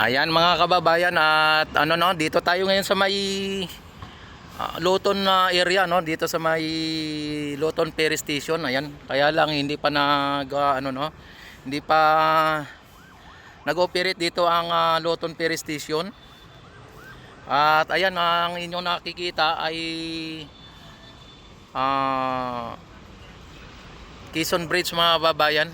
Ayan mga kababayan, at ano no, dito tayo ngayon sa may Luton na area no, dito sa may Luton Ferry Station. Ayan, kaya lang hindi pa ano no, hindi pa nag-operate dito ang Luton Ferry Station. At ayan, ang inyong nakikita ay Quezon Bridge mga kababayan.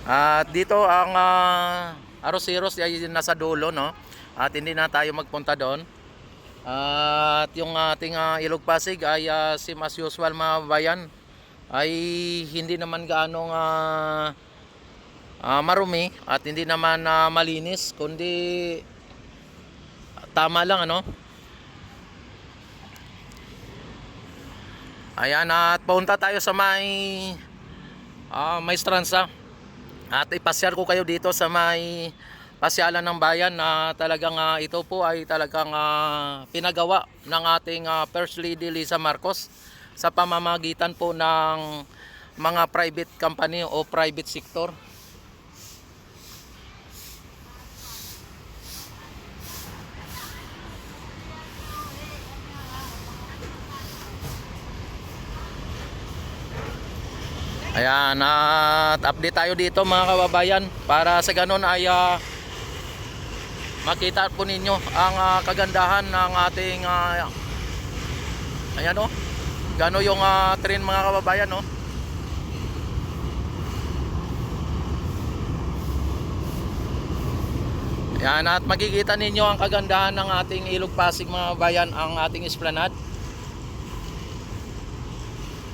At dito ang Arroceros ay nasa dulo no. At hindi na tayo magpunta doon. At yung ating Ilog Pasig ay same as usual mga bayan. Ay hindi naman gaano marumi at hindi naman malinis, kundi tama lang ano. Ayan, at punta tayo sa may Stranza. At ipasyal ko kayo dito sa may pasyalan ng bayan na talagang ito po ay talagang pinagawa ng ating First Lady Lisa Marcos sa pamamagitan po ng mga private company o private sector. Ayan, at update tayo dito mga kababayan para sa ganun ay makita po ninyo ang kagandahan ng ating ayan o, gano yung train mga kababayan no. Ayan, at makikita ninyo ang kagandahan ng ating Ilog Pasig mga kababayan, ang ating esplanade.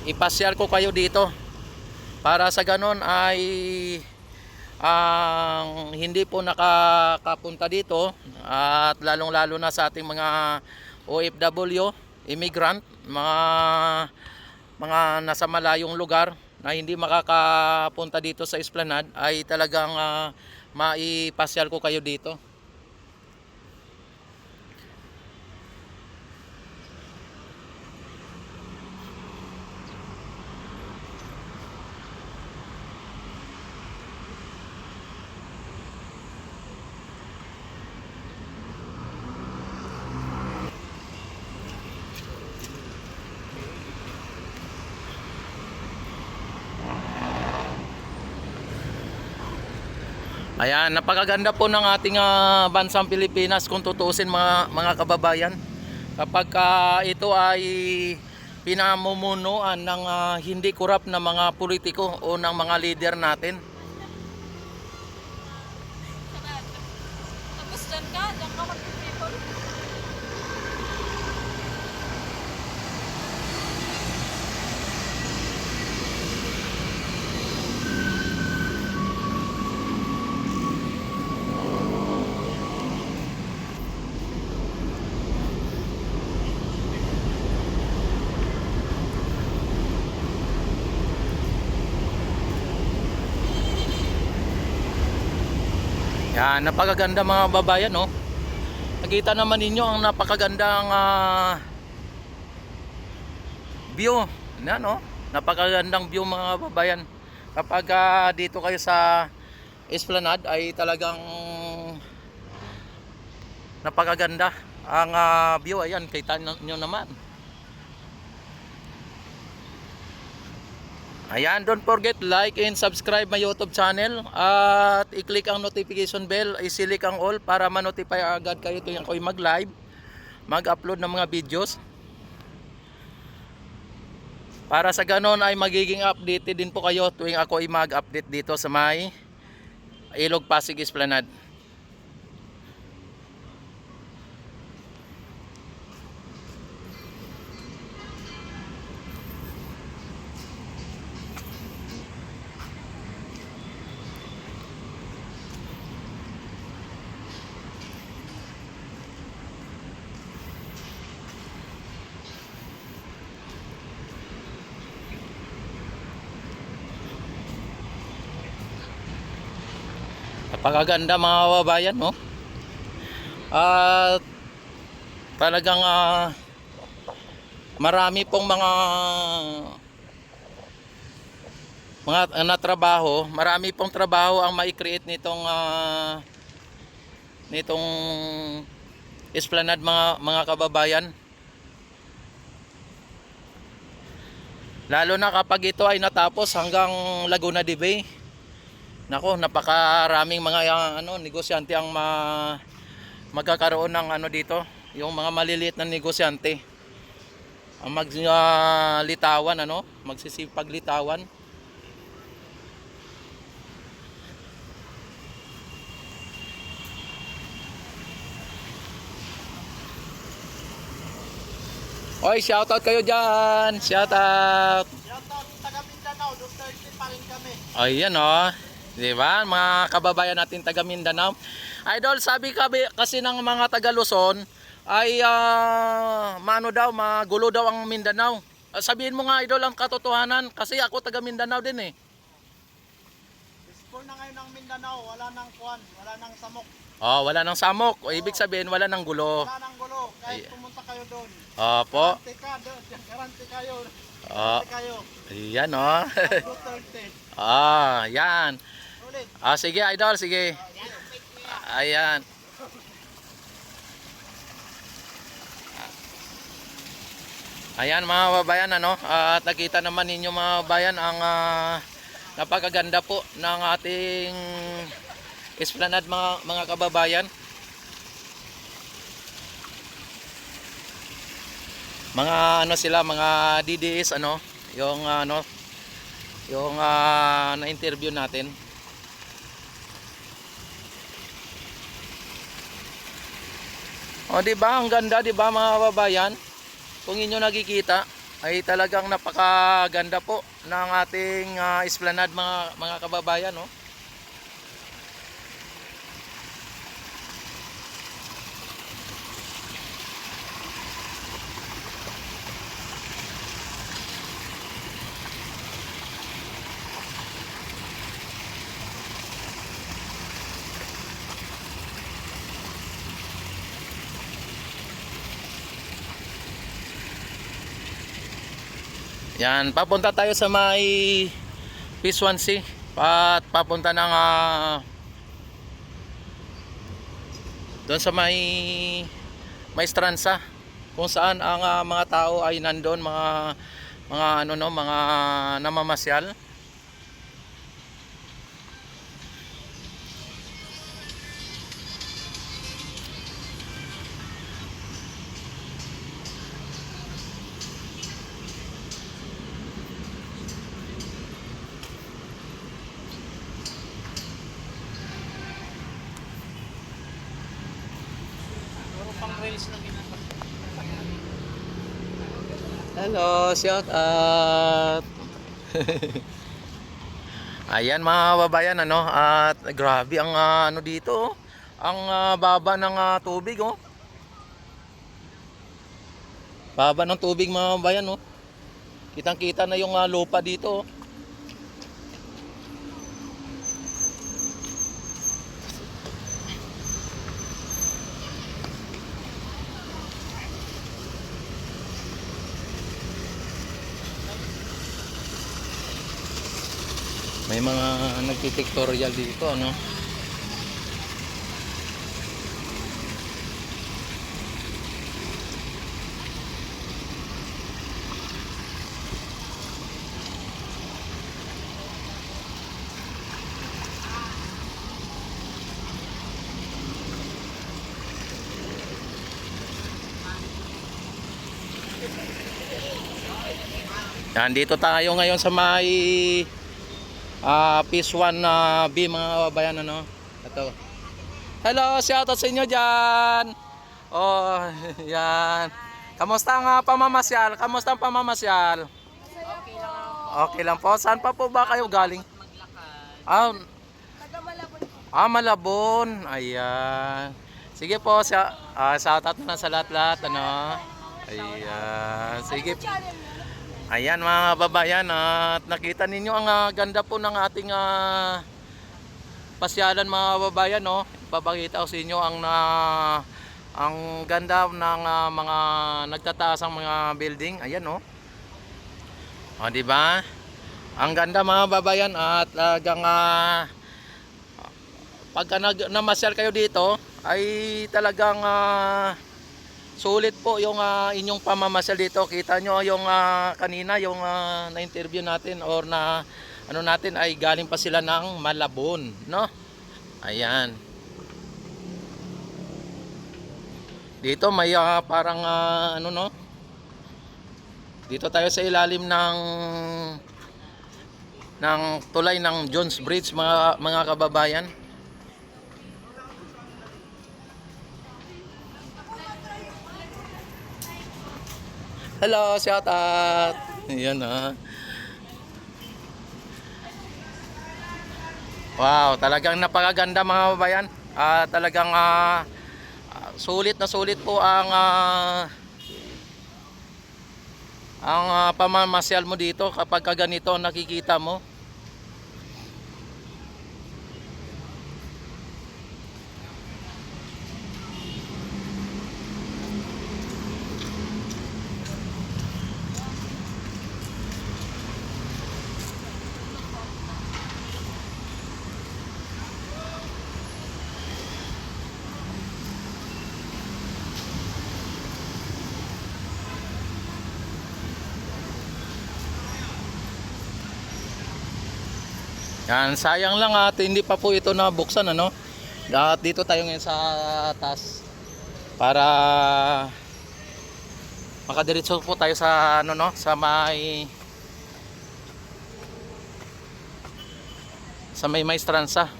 Ipasyal ko kayo dito para sa ganon ay ang hindi po nakakapunta dito, at lalong lalo na sa ating mga OFW, immigrant, mga nasa malayong lugar na hindi makakapunta dito sa esplanade, ay talagang maipasyal ko kayo dito. Ayan, napakaganda po ng ating bansang Pilipinas kung tutuusin mga kababayan. Kapag ito ay pinamumunuan ng hindi korap na mga politiko o ng mga leader natin. Tapos dyan ka mag-people. Yan, napakaganda mga babayan no. Nakita naman ninyo ang napakagandang view na no. Napakagandang view mga babayan. Kapag dito kayo sa esplanade ay talagang napakaganda ang view. Ayan, kita nyo naman. Ayan, don't forget like and subscribe my YouTube channel at i-click ang notification bell, i-select ang all para ma-notify agad kayo tuwing ako'y mag-live, mag-upload ng mga videos. Para sa ganon ay magiging updated din po kayo tuwing ako'y mag-update dito sa may Ilog Pasig Esplanade. Napakaganda mga kababayan, no? At talagang marami pong mga natrabaho, marami pong trabaho ang mai-create nitong esplanade mga kababayan. Lalo na kapag ito ay natapos hanggang Laguna de Bay. Nako, napakaraming mga negosyante ang magkakaroon ng dito, yung mga maliliit na negosyante. Ang maglitawan, magsisipaglitawan. Oy, shoutout kayo dyan. Shoutout. Shoutout taga Mindanao, Duterte pa rin kami. Ayan oh. Di ba? Mga kababayan natin taga Mindanao. Idol, sabi kasi ng mga taga Luzon ay magulo daw ang Mindanao. Sabihin mo nga idol ang katotohanan kasi ako taga Mindanao din eh. Explore na ngayon ng Mindanao, wala nang kuwan, wala nang samok. Oh, wala nang samok. O, ibig sabihin wala nang gulo. Wala nang gulo, kahit pumunta kayo doon. Opo. Garanti ka doon, garanti kayo. Oh. Garanti kayo. Ayan oh. Duterte. Yan. Ulit. Sige idol, sige. Ayan. Ayan mga babayan, at nakita naman ninyo mga babayan ang napakaganda po ng ating esplanade mga kababayan. Mga sila, mga DDS yung yung na-interview natin. O di ba, ang ganda di ba mga kababayan? Kung inyo nakikita ay talagang napakaganda po ng ating esplanade mga kababayan, no? Yan, papunta tayo sa may P1C at papunta ng doon sa may Stransa kung saan ang mga tao ay nandoon, mga mga namamasyal. Pang rails lang ginagawa. Hello, shout out. Ayan mga babayan, at grabe ang dito, ang baba ng tubig, oh. Baba ng tubig mga babayan, oh. Kitang-kita na yung lupa dito, oh. May mga nagpipictorial dito, Yan, dito tayo ngayon sa may Phase 1 B mga kababayan, Ito. Hello, shoutout sa inyo dyan. Oh, yan. Kamusta ang pamamasyal? Kamusta ang pamamasyal? Okay lang ako. Okay lang po. Saan pa po ba kayo galing? Maglakad. Taga Malabon po. Malabon. Ayan. Sige po, shoutout na sa lahat-lahat, Ayan. Sige. Channel mo. Ayan mga babayan, at nakita ninyo ang ganda po ng ating pasyalan mga kababayan, no. Papakita ko sa inyo ang ganda ng mga nagtataasang mga building. Ayan, no. O, di ba? Ang ganda mga kababayan at talagang pagka namasyal kayo dito ay talagang sulit po yung inyong pamamasyal dito. Kita nyo yung kanina yung na-interview natin or na ano natin ay galing pa sila ng Malabon, no? Ayan. Dito may parang ano, no? Dito tayo sa ilalim ng tulay ng Jones Bridge mga kababayan. Hello, shout out. Ayan Wow, talagang napakaganda mga kababayan. Talagang sulit na sulit po ang pamamasyal mo dito kapag ganito nakikita mo. Yan, sayang lang at hindi pa po ito nabuksan, ano? At dito tayo ngayon sa taas para makadiretso po tayo sa ano, no, sa may Maestranza.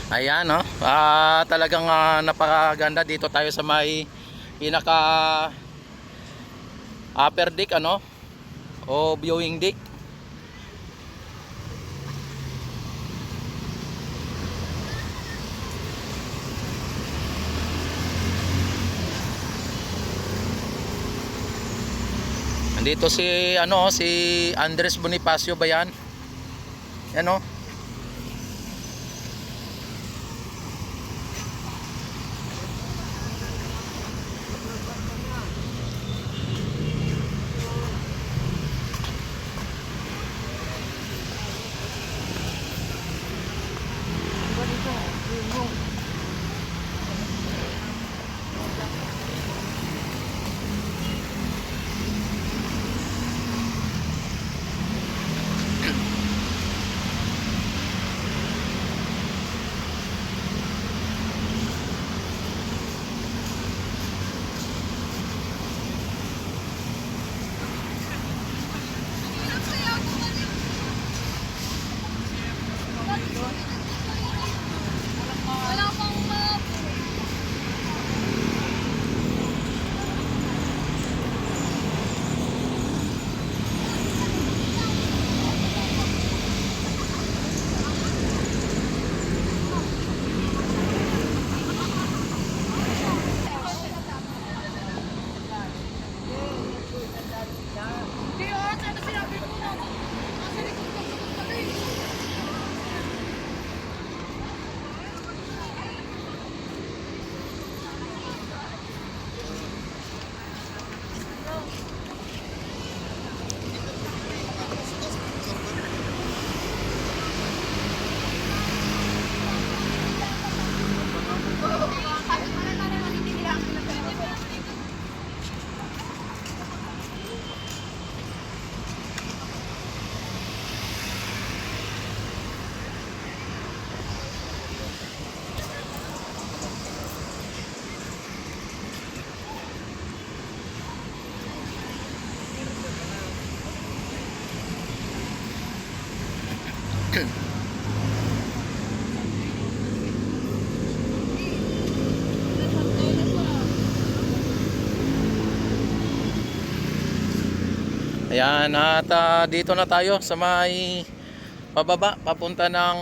Ayan, no? Talagang napakaganda. Dito tayo sa may pinaka upper deck, ano? O viewing deck. Nandito si Andres Bonifacio ba yan? Yan, no? Wala Ayan, at dito na tayo sa may pababa papunta ng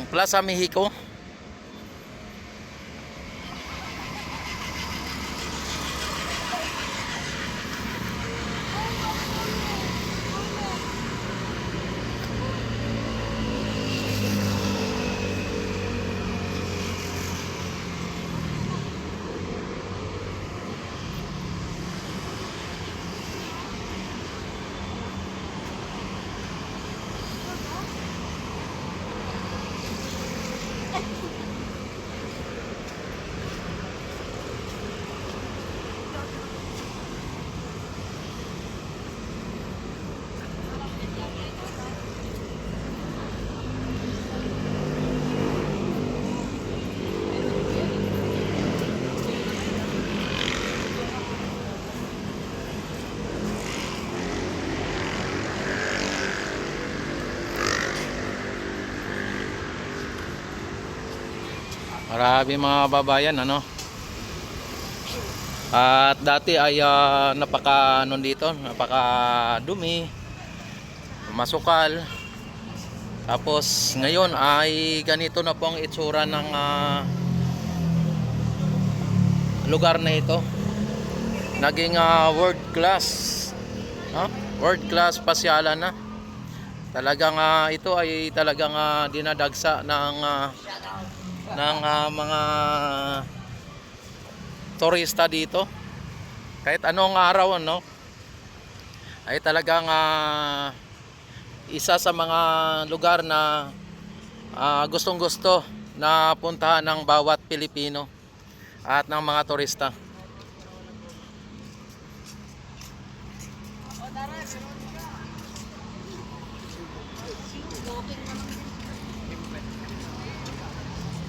Plaza Mexico. Marami mga babayan, ano. At dati ay napaka dito, napaka dumi, masukal. Tapos ngayon ay ganito na po ang itsura ng lugar na ito. Naging world class, no? World class pasyalan na. Talagang ito ay talagang dinadagsa ng mga turista dito. Kahit anong araw, no, ay talagang isa sa mga lugar na gustong gusto na puntahan ng bawat Pilipino at ng mga turista.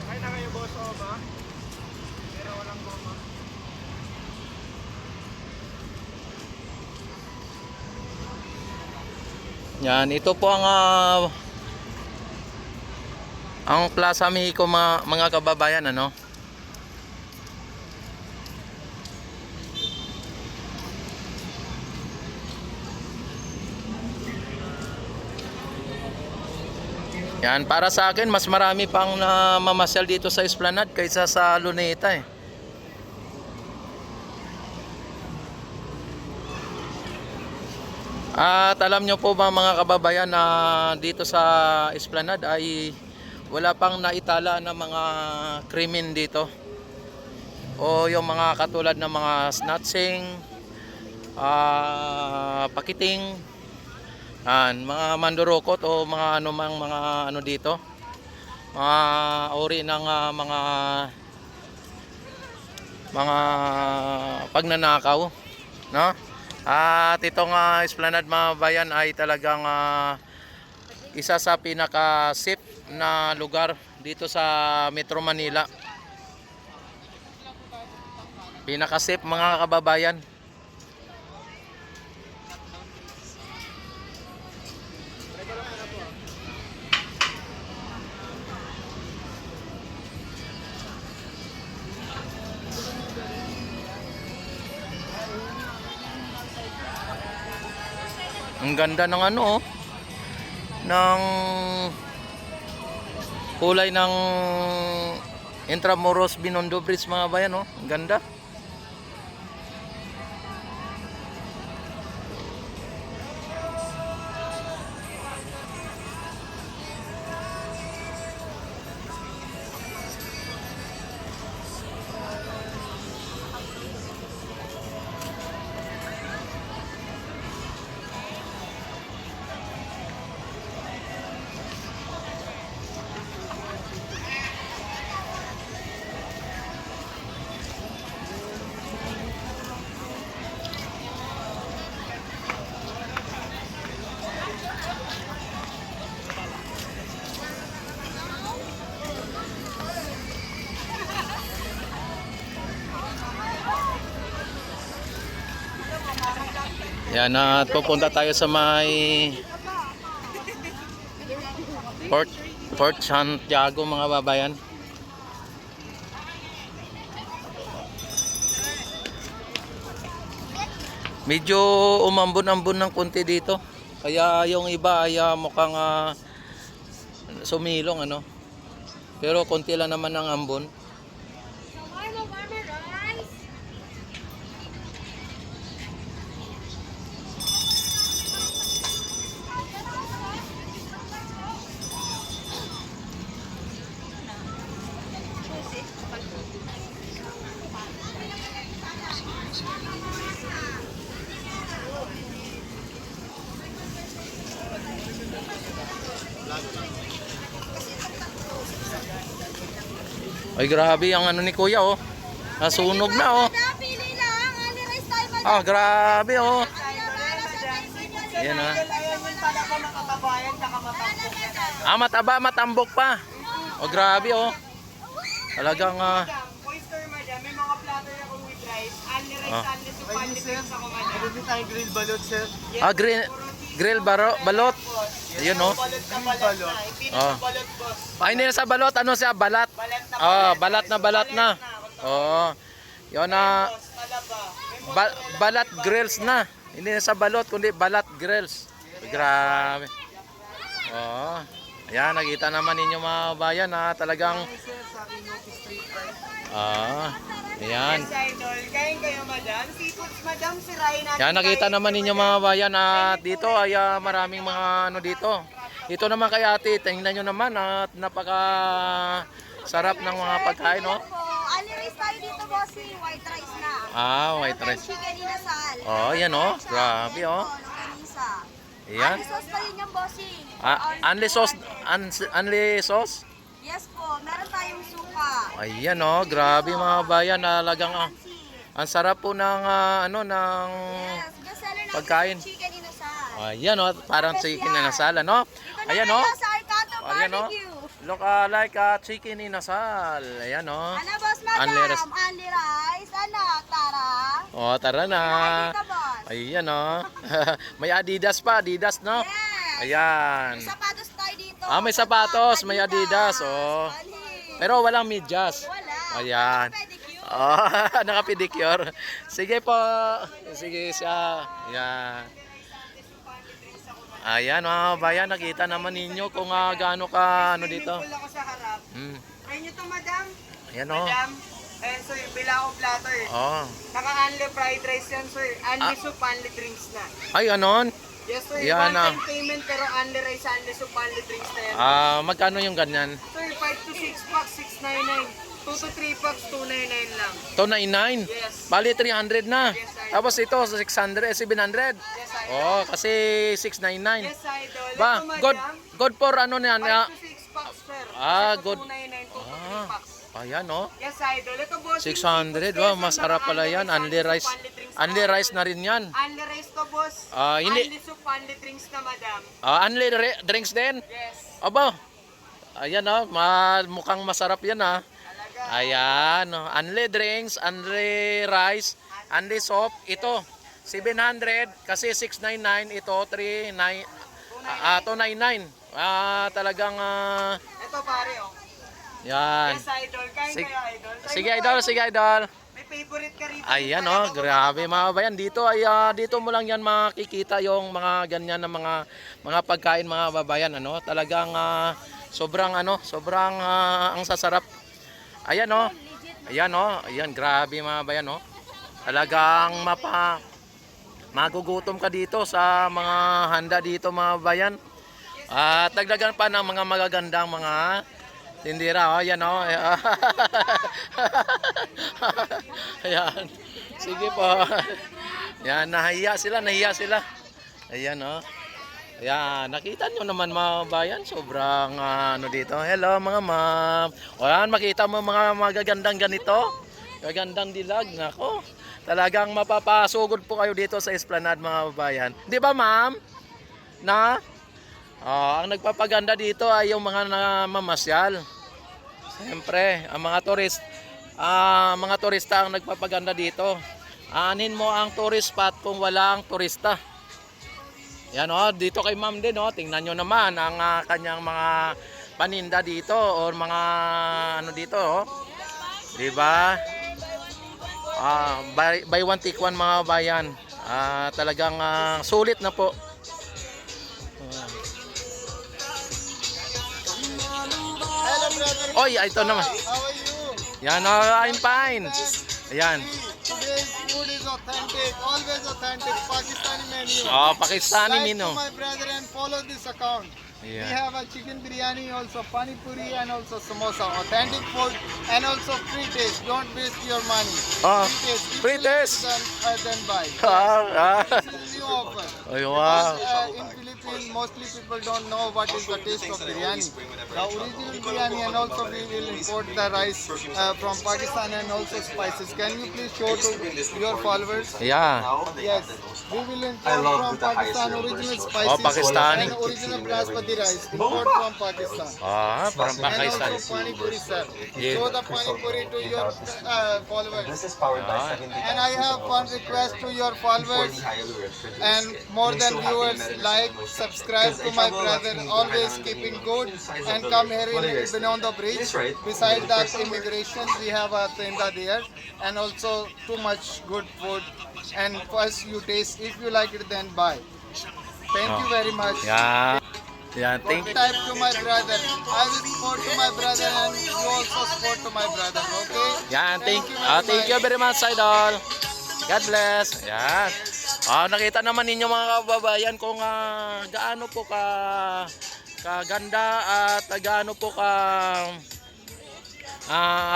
Kaya na kayo boss o ba? Pero walang goma. Yan, ito po ang Plaza Mexico, mga kababayan, ano. Yan, para sa akin mas marami pang namamasyal dito sa Esplanade kaysa sa Luneta, eh. At alam nyo po ba mga kababayan na dito sa Esplanade ay wala pang naitala na mga krimen dito, o yung mga katulad ng mga snatching, pakiting, mga mandurukot o mga anumang mga ano dito, mga uri ng mga pagnanakaw, no? At itong Esplanade mga bayan ay talagang isa sa pinaka-safe na lugar dito sa Metro Manila. Pinaka-safe mga kababayan. Ang ganda ng ano, ng kulay ng Intramuros Binondo Bridge mga bayan, oh. Ang ganda. Yan, at pupunta tayo sa may Fort Santiago mga babayan. Medyo umambon-ambon ng konti dito. Kaya yung iba ay mukhang sumilong ano. Pero konti lang naman ang ambon. Ay grabe ang ano ni Kuya oh. Nasunog na oh. Pili lang, only rice tayo ba? Ah, grabe oh. Ayan ah. Ayan yung pala ko ng kakabayan, tsaka matapos. Ah, mataba, matambok pa. Oh, grabe oh. Talagang Oyster, madam. May mga platter ako with rice. Only rice, Ah. only soup, only drinks ako, madam. Meron tayo grill balot, sir. grill balot. Ayun oh. Balot na balot na. Hindi na Ah. balot, boss. Ay, hindi na sa balot, ano siya, balat. Balat na Ah, balat na. Oo. Yun na boss. Talaba. May balat grills na. Hindi na sa balot kundi balat grills. Grabe. Oo. Ayan, nakita naman ninyo mga bayan na talagang sir sa Inoki Street Fries. ayan. Yes, idol. Kain kayo, madam. Seafoods, madam. Sirain natin. Yan, nakita naman ninyo mga bayan at dito ay maraming mga ano dito. Ito naman kay ate, tingnan nyo naman at napaka sarap ng mga pagkain, no? Only rice tayo dito, bossing. White rice na. Ah, white rice. Chicken inasal. Oh, yan oh. Grabe oh. Longganisa. Ayan. Only sauce pa rin yung bossing. Only sauce, only sauce? Yes po, meron tayong suka. Ayan oh, grabe mga bayan, talagang ang sarap po ng ano ng Yes, bestseller natin pagkain. yung chicken inasal. Ayan oh, parang chicken na nasala, no? Dito Ayan na oh. tayo sa Arcato Ayan oh. Barbecue. Look like chicken inasal. Ayan oh. Ano boss, Only rice. madam? Only rice. Ano, tara? Oh, tara na. Dito, boss. Ayan oh. May Adidas pa, Adidas no? Yes. Ayan. May sapatos tayo dito. Ah, may sapatos, may Adidas, oh. Only. Pero walang medyas. Wala. Ayan. Pedicure. Oh, nakapedicure. Sige po. Sige siya. Ayan. Ayan mga bayan, nakita naman ninyo kung gaano ka ano dito. Swimming pool ako sa harap. Try nyo to, madam. Ayan oh. Madam. Ayan, sir. Bila akong platter. Oh. Naka-only fried rice yan, sir. Only soup, only drinks na. Ay, anon. Yes, sir. Yan, One-time payment pero only rice, only soup, only drinks na yan. Magkano yung ganyan? Sir, 5 to 6 packs, 699. 2 to 3 packs, 299 lang. 299. Yes. Bali 300 na. Yes, idol. Tapos ito 600, 700. Yes, idol. Oh, kasi 699. Yes, idol. Ba, Ito, madam. good for ano niyan? 5 to 6 packs, sir. Good. 299, 2 to 3 Ah. packs. Ayan oh. Yes, idol. Ito, boss. 600, wow, masarap pala yan. Only rice. Only rice na rin yan. Only rice to, boss. Hindi. Only soup, only drinks na, madam. Only drinks din. Yes. Aba. Ayan oh, mukhang masarap yan ah. Talaga. Ayan, oh. Only drinks, only rice, only soup. Ito 700 kasi 699, ito 299. Talagang Ito, pare, oh. yan. Yes, idol. Kain Sige, kayo, idol. Try sige mo, idol, sige idol. May favorite ka rito. Ayan oh, grabe mga bayan. Dito ay dito mo lang yan makikita yung mga ganyan na mga pagkain mga babayan ano. Talagang sobrang ang sasarap. Ayan oh. Ayan oh. Ayan grabe mga bayan oh. Talagang magugutom ka dito sa mga handa dito mga bayan. At dagdagan pa ng mga magagandang mga tindira, oh, yan oh. Ayan. Sige po. Yan, nahiya sila. Ayan oh. Ayan, nakita nyo naman mga bayan, sobrang ano dito. Hello mga ma'am. Ayan, makita mo mga magagandang ganito. Magagandang dilag, nako. Talagang mapapasugod po kayo dito sa Esplanade mga bayan. Di ba ma'am? Na? Ang nagpapaganda dito ay yung mga namamasyal. Siyempre, ang mga turista ang nagpapaganda dito. Anin mo ang tourist spot kung wala ang turista. Yan oh, dito kay ma'am din oh, tingnan nyo naman ang kanyang mga paninda dito or mga ano dito oh. 'Di ba? Buy one take one mga bayan. Talagang sulit na po. Hello brother. Oy, ito naman. How are you? Yan, I'm fine. Ayan. Today's food is authentic, always authentic, Pakistani menu. Pakistani Like menu. to my brother and follow this account. We Yeah. have a chicken biryani, also pani puri and also samosa. Authentic food and also free taste. Don't waste your money. Free If you taste. like, then buy. Ah, This is new offer. Ay, wow. In Philippines, mostly people don't know what is the taste of biryani. The original biryani, and also we will import the rice from Pakistan and also spices. Can you please show to your followers? Yeah. Yes, we will import from Pakistan original spices Pakistani. and original basmati rice. Import from Pakistan. From And Pakistan. also pani puri, sir. Yeah. Show the pani puri to your followers. This is powered by Ah. 7 And I have one request to your followers and more than viewers, like, subscribe to my brother, always keeping good, and come here in beyond the bridge. Beside that immigration, we have a tenda there, and also too much good food. And first you taste, if you like it, then buy. Thank you very much. Yeah. Yeah, thank you. Type to my brother. I will support to my brother, and you also support to my brother. Okay? Yan, thank very you much. very much, Idol. God bless. Yan. Nakita naman ninyo mga kababayan kung gaano po kaganda at gaano po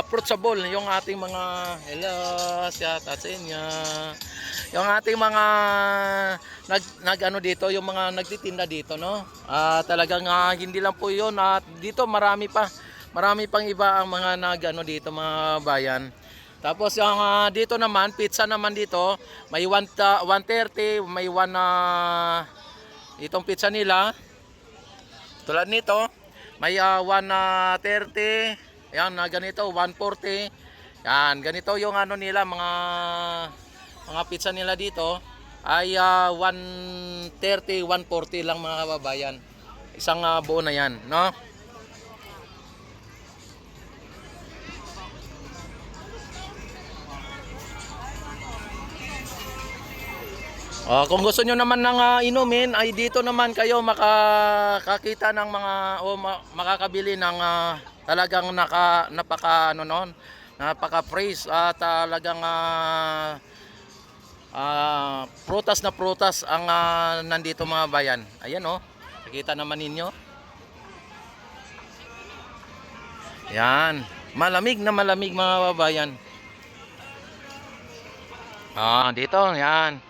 approachable yung ating mga yung ating mga nag-ano dito, yung mga nagtitinda dito, no? Talagang hindi lang po 'yun, at dito marami pang iba ang mga nag-ano dito, mga bayan. Tapos yung dito naman, pizza naman dito, may 130, may 1 itong pizza nila. Tulad nito, may 130, yan ganito 140. Yan, ganito yung ano nila, mga pizza nila dito ay 130, 140 lang mga kababayan. Isang buo na yan, no? Kung gusto nyo naman ng inumin, ay dito naman kayo makakita ng makakabili ng talagang napaka-fresh at talagang prutas na prutas ang nandito mga bayan. Ayan, nakikita naman ninyo. Yan, malamig na malamig mga babayan. Dito, yan.